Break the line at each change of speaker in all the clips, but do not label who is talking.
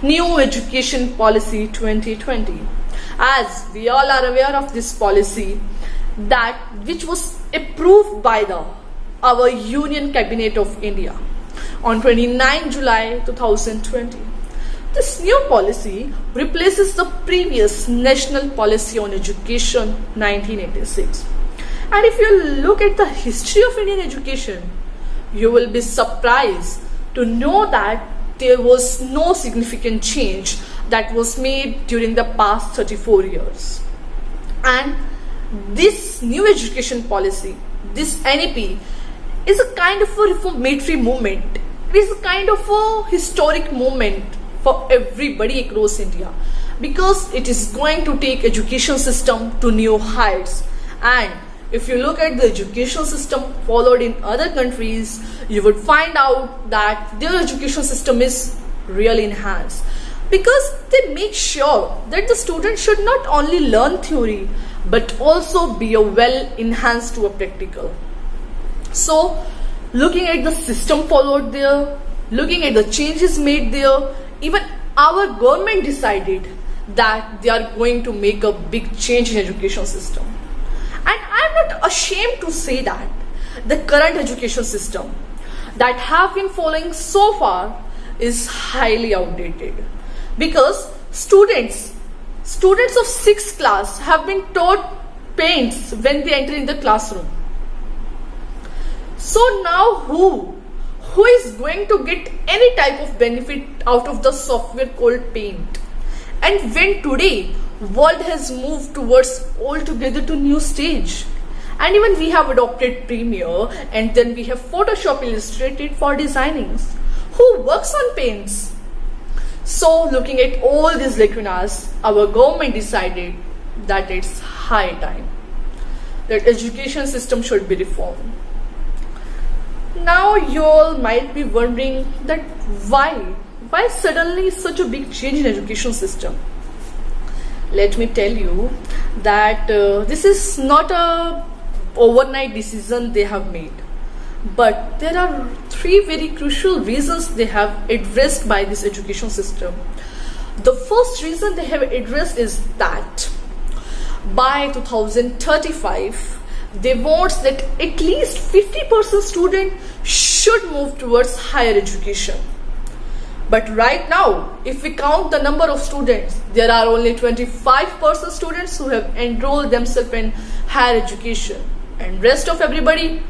New Education Policy 2020. As we all are aware of this policy, that which was approved by our Union Cabinet of India on 29 July 2020. This new policy replaces the previous National Policy on Education 1986. And if you look at the history of Indian education, you will be surprised to know that there was no significant change that was made during the past 34 years. And this new education policy, this NEP, is a kind of a reformatory movement. It is a kind of a historic moment for everybody across India, because it is going to take education system to new heights. And if you look at the education system followed in other countries, you would find out that their education system is really enhanced, because they make sure that the student should not only learn theory but also be a well enhanced to a practical. So looking at the system followed there, looking at the changes made there, even our government decided that they are going to make a big change in education system. And I'm not ashamed to say that the current education system that have been following so far is highly outdated, because students of 6th class have been taught paints when they enter in the classroom. So now who is going to get any type of benefit out of the software called paint? And when today world has moved towards altogether to new stage, and even we have adopted Premiere, and then we have Photoshop Illustrated for designings. Who works on paints? So looking at all these lacunas, our government decided that it's high time that education system should be reformed. Now you all might be wondering that why suddenly such a big change in education system? Let me tell you that this is not a overnight decision they have made, but there are 3 very crucial reasons they have addressed by this education system. The first reason they have addressed is that by 2035 they want that at least 50% student should move towards higher education. But right now, if we count the number of students, there are only 25% students who have enrolled themselves in higher education, and rest of everybody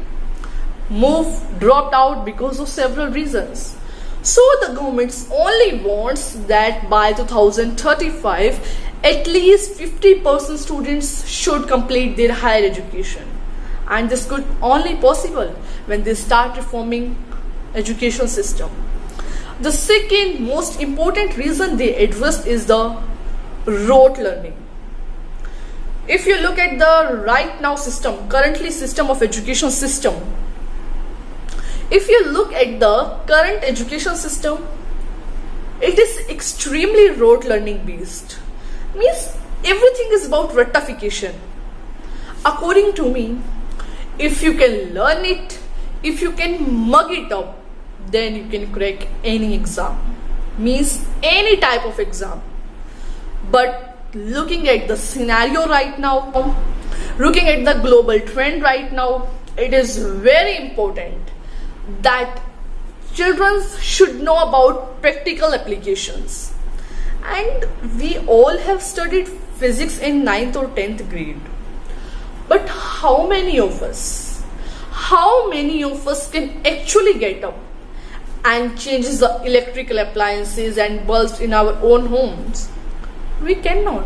dropped out because of several reasons. So the government only wants that by 2035 at least 50% students should complete their higher education, and this could only possible when they start reforming education system. The second most important reason they addressed is the rote learning. If you look at the right now currently system of education system, if you look at the current education system, it is extremely rote learning based. Means everything is about ratification. According to me, if you can learn it, if you can mug it up, then you can crack any exam, means any type of exam. But looking at the scenario right now, looking at the global trend right now, it is very important that children should know about practical applications. And we all have studied physics in 9th or 10th grade, but how many of us can actually get up and changes the electrical appliances and bulbs in our own homes? We cannot.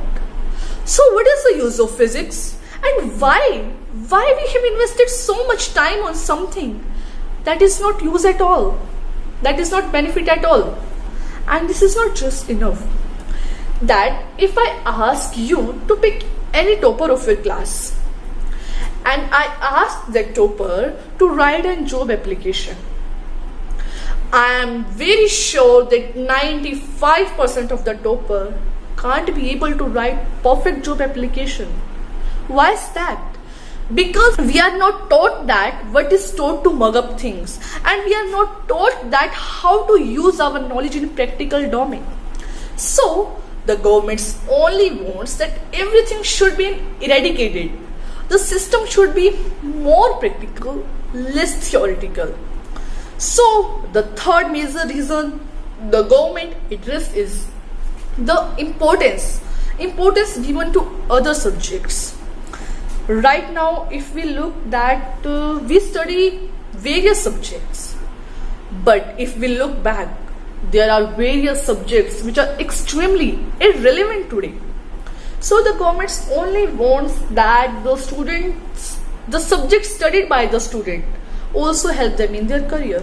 So what is the use of physics, and why we have invested so much time on something that is not used at all, that is not benefit at all? And this is not just enough, that if I ask you to pick any topper of your class, and I ask that topper to write a job application, I am very sure that 95% of the topper can't be able to write perfect job application. Why is that? Because we are not taught that what is taught to mug up things, and we are not taught that how to use our knowledge in practical domain. So the government only wants that everything should be eradicated. The system should be more practical, less theoretical. So the third major reason the government address is the importance given to other subjects. Right now, if we look that we study various subjects, but if we look back, there are various subjects which are extremely irrelevant today. So the government only wants that the subject studied by the student also help them in their career.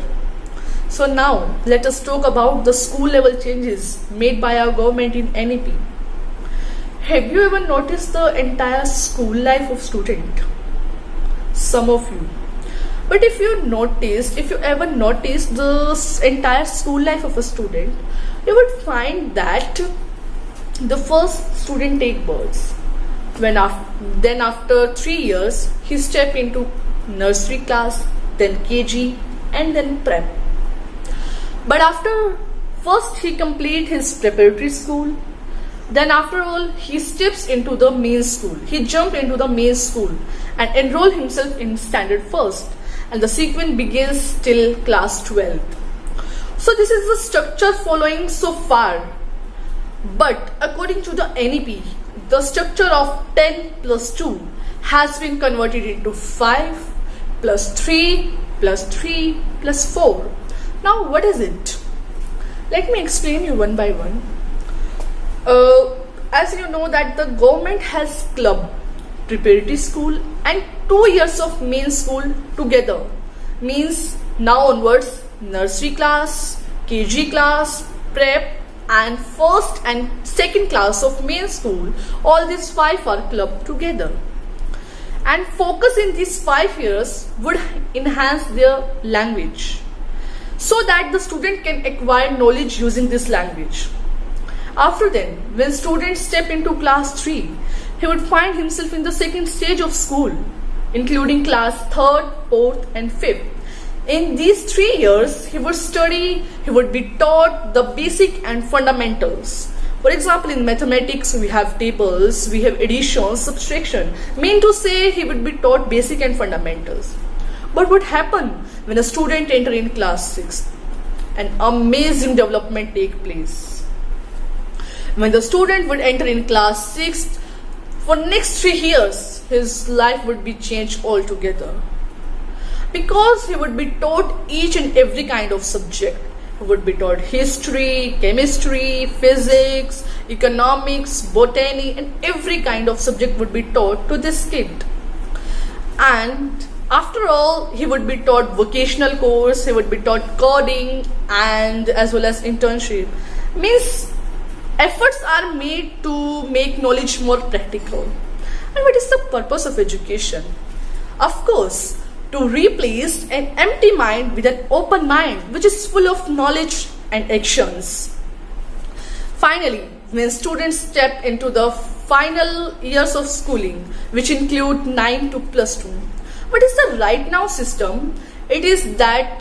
So now let us talk about the school level changes made by our government in NEP. Have you ever noticed the entire school life of student? Some of you. But if you ever noticed the entire school life of a student, you would find that the first student take birth. Then after 3 years, he step into nursery class, then KG, and then prep. But after first he complete his preparatory school, then after all he steps into the main school. He jump into the main school and enroll himself in standard first, and the sequence begins till class 12th. So this is the structure following so far. But according to the NEP, the structure of 10 plus 2 has been converted into 5 plus 3 plus 3 plus 4. Now what is it? Let me explain you one by one. As you know that the government has clubbed preparatory school and 2 years of main school together. Means now onwards nursery class, KG class, prep and first and second class of main school, all these 5 are clubbed together. And focus in these 5 years would enhance their language, so that the student can acquire knowledge using this language. After then, when students step into class 3, he would find himself in the second stage of school, including class 3rd, 4th and 5th. In these 3 years, he would be taught the basic and fundamentals. For example, in mathematics, we have tables, we have addition, subtraction. Mean to say, he would be taught basic and fundamentals. But what happened when a student enter in class 6? An amazing development take place. When the student would enter in class 6, for next 3 years, his life would be changed altogether. Because he would be taught each and every kind of subject. He would be taught history, chemistry, physics, economics, botany, and every kind of subject would be taught to this kid. And after all, he would be taught vocational course, he would be taught coding and as well as internship. Means efforts are made to make knowledge more practical. And what is the purpose of education? Of course, to replace an empty mind with an open mind which is full of knowledge and actions. Finally, when students step into the final years of schooling, which include 9 to plus 2, what is the right now system? It is that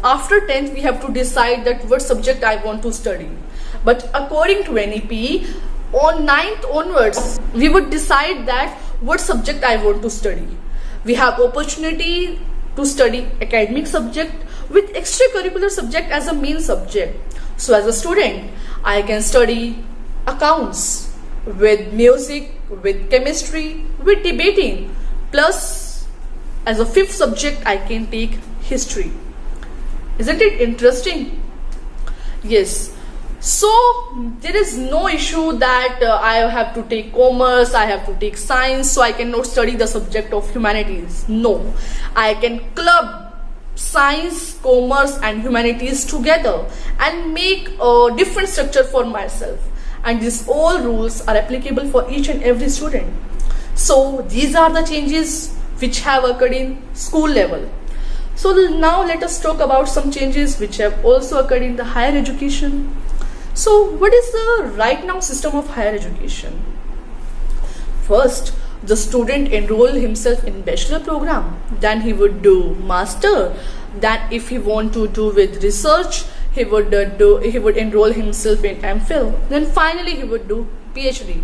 after 10th we have to decide that what subject I want to study. But according to NEP, on 9th onwards, we would decide that what subject I want to study. We have opportunity to study academic subject with extracurricular subject as a main subject. So as a student, I can study accounts with music, with chemistry, with debating. Plus, as a 5th subject, I can take history. Isn't it interesting? Yes. So there is no issue that I have to take commerce, I have to take science, so I cannot study the subject of humanities. No, I can club science, commerce and humanities together and make a different structure for myself. And these all rules are applicable for each and every student. So these are the changes which have occurred in school level. So now let us talk about some changes which have also occurred in the higher education. So what is the right now system of higher education? First, the student enroll himself in bachelor program, then he would do master, then if he want to do with research, he would enroll himself in MPhil, then finally he would do PhD.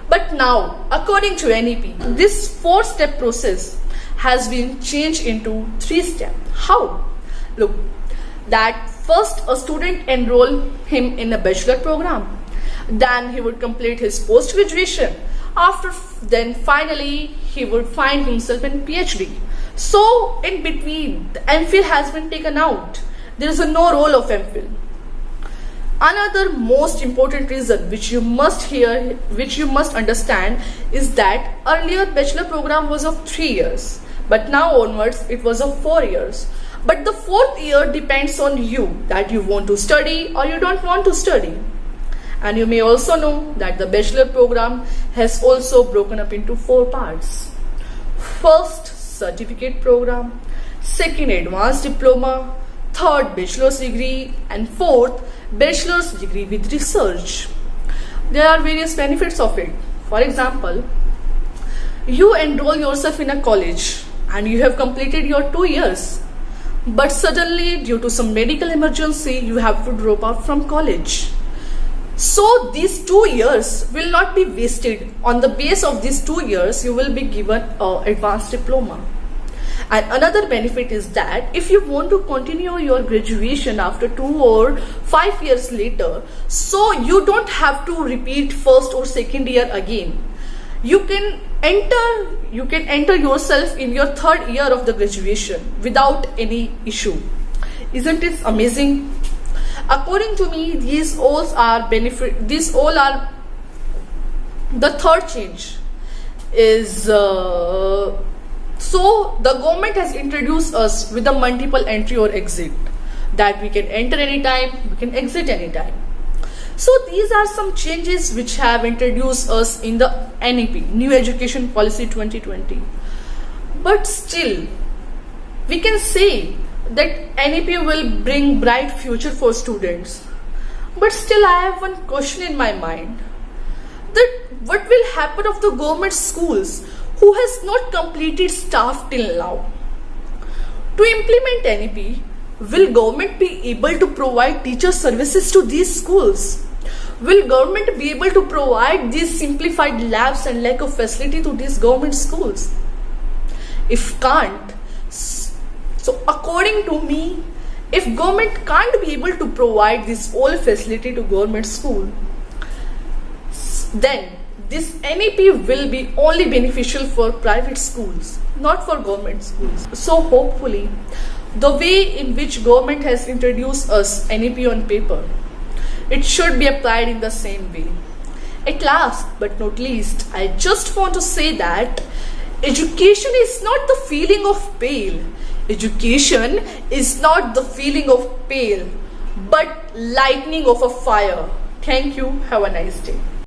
But now, according to NEP, this 4-step process has been changed into 3-step. How? Look, that first a student enroll him in a bachelor program, then he would complete his post-graduation. Then finally he would find himself in PhD. So in between, the MPhil has been taken out. There is no role of MPhil. Another most important reason which you must understand is that earlier bachelor program was of 3 years, but now onwards it was of 4 years. But the 4th year depends on you, that you want to study or you don't want to study. And you may also know that the bachelor program has also broken up into 4 parts. First, certificate program. Second, advanced diploma. Third, bachelor's degree. And fourth, bachelor's degree with research. There are various benefits of it. For example, you enroll yourself in a college and you have completed your 2 years. But suddenly, due to some medical emergency, you have to drop out from college. So these 2 years will not be wasted. On the base of these 2 years, you will be given an advanced diploma. And another benefit is that if you want to continue your graduation after 2 or 5 years later, so you don't have to repeat first or second year again. You can enter yourself in your 3rd year of the graduation without any issue. Isn't it amazing? According to me, these all are the third change is so the government has introduced us with a multiple entry or exit, that we can enter anytime, we can exit anytime. So these are some changes which have introduced us in the NEP, New Education Policy 2020. But still, we can say that NEP will bring bright future for students. But still I have one question in my mind, that what will happen of the government schools who has not completed staff till now? To implement NEP, will government be able to provide teacher services to these schools? Will government be able to provide these simplified labs and lack of facility to these government schools? If can't, so according to me, if government can't be able to provide this whole facility to government school, then this NEP will be only beneficial for private schools, not for government schools. So hopefully, the way in which government has introduced us NEP on paper, it should be applied in the same way. At last but not least, I just want to say that education is not the feeling of pale. Education is not the feeling of pale, but lightning of a fire. Thank you. Have a nice day.